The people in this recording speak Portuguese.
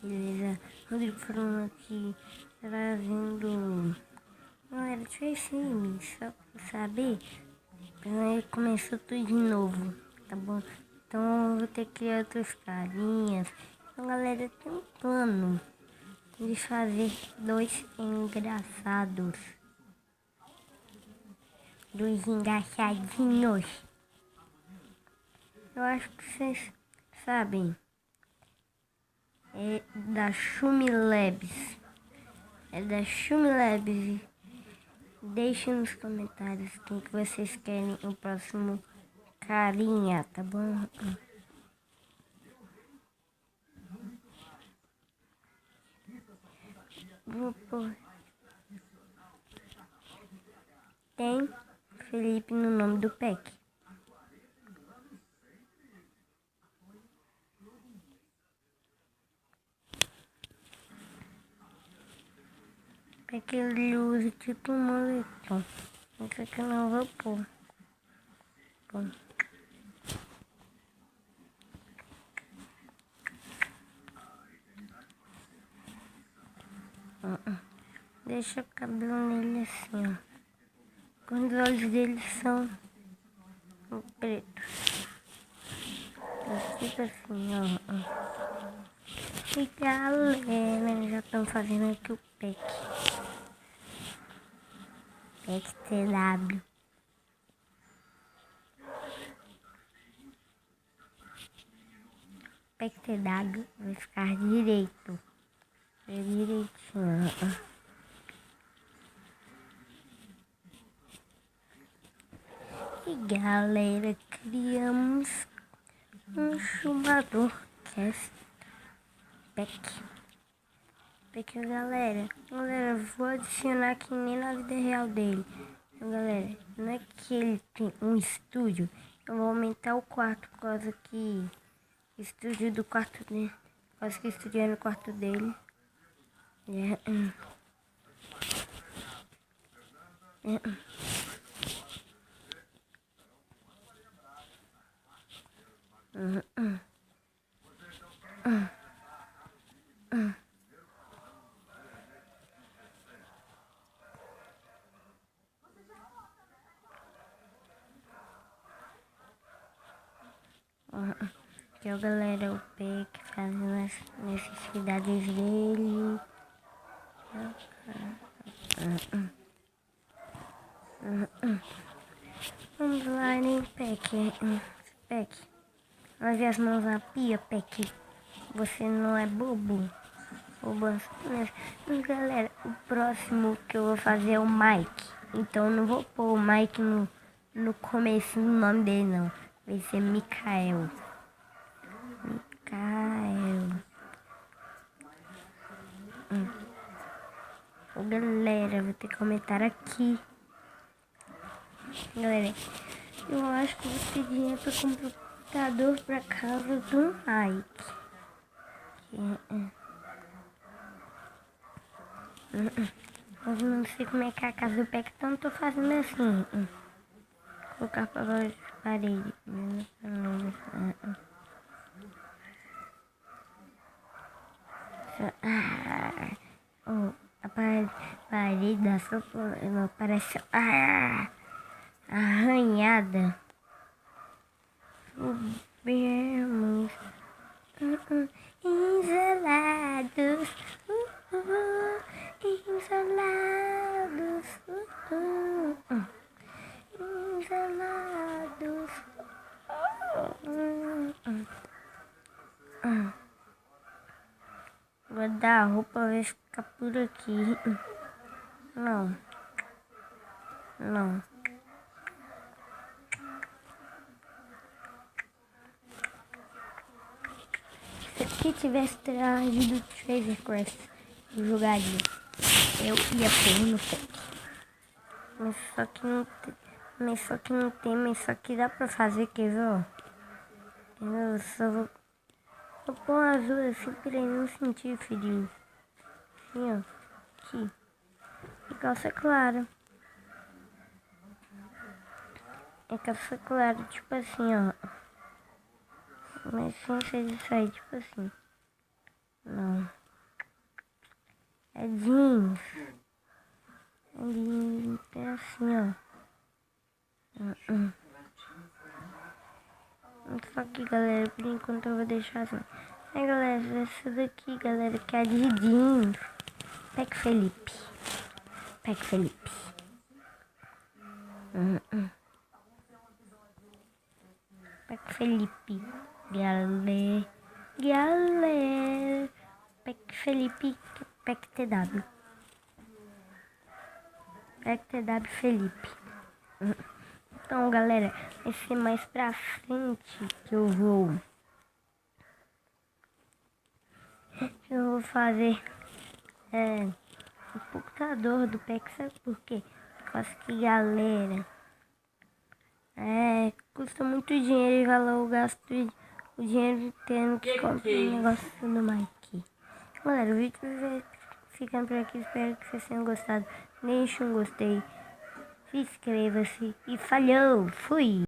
Beleza? Rodrigo falando aqui, trazendo... Galera, deixa eu assim, só pra saber. Aí começou tudo de novo, tá bom? Então eu vou ter que criar outros carinhas. Então, galera, tem um plano de fazer dois engraçados. Dois engraçadinhos. Eu acho que vocês sabem. É da Chumilabs. É da Chumilabs. Deixem nos comentários quem que vocês querem o próximo carinha, tá bom? Vou pôr. Tem Felipe no nome do pack. Pack ele usa tipo um moletom. Isso aqui eu não vou pôr. Bom. Deixa o cabelo nele assim, ó. Quando os olhos dele são pretos. Tipo assim, ó. E galera, já estão fazendo aqui o pack. Pack TW. Pack TW vai ficar direito. Direitinho, ó. E galera, criamos um chumbador cast pack. Porque galera, vou adicionar que nem na vida real dele. Então, galera, não é que ele tem um estúdio, eu vou aumentar o quarto por causa que estúdio do quarto dele, por causa que o estúdio é no quarto dele. Aqui ó galera, o pack fazendo as necessidades dele. Vamos lá, né, pack? Pack. Lave as mãos na pia, pack. Você não é bobo? Mas galera, o próximo que eu vou fazer é o Mike. Então eu não vou pôr o Mike no começo do nome dele não. Vai ser Mikael. Ô, galera, vou ter que comentar aqui. Galera, eu acho que vou ter dinheiro para computador para casa do Mike. Eu não sei como é que é a casa do Pack, então eu tô fazendo assim. Colocar para as paredes. A parede da sopa parece arranhada. Subimos isolados, isolados, isolados. Vou dar a roupa, vai ficar por aqui. Não. Se aqui tivesse trazido Treasure Quest, eu jogaria. Eu ia pôr no pack. Mas só que não tem, mas só que dá pra fazer, quer ver, ó. Eu só vou pôr um azul assim pra ele não sentir frio. Assim, ó. Aqui. E calça clara. É calça clara, tipo assim, ó. Mas sem ser isso aí, tipo assim. Não. É jeans. É jeans. É assim, ó. Só que, galera, por enquanto eu vou deixar assim. Aí, galera, essa daqui, galera, que é de jeans. Peck Felipe. Peck Felipe. Peck Felipe. Galera. Galera. Peck Felipe. Peck TW. Peck TW Felipe. Então, galera, vai ser mais pra frente que eu vou fazer o computador do PEC, sabe por quê? Por causa que, galera, custa muito dinheiro e valor eu gasto o dinheiro tendo que comprar um negócio do Mike. Galera, o vídeo vai ficando por aqui, espero que vocês tenham gostado. Deixe um gostei, se inscreva-se e falhou, fui!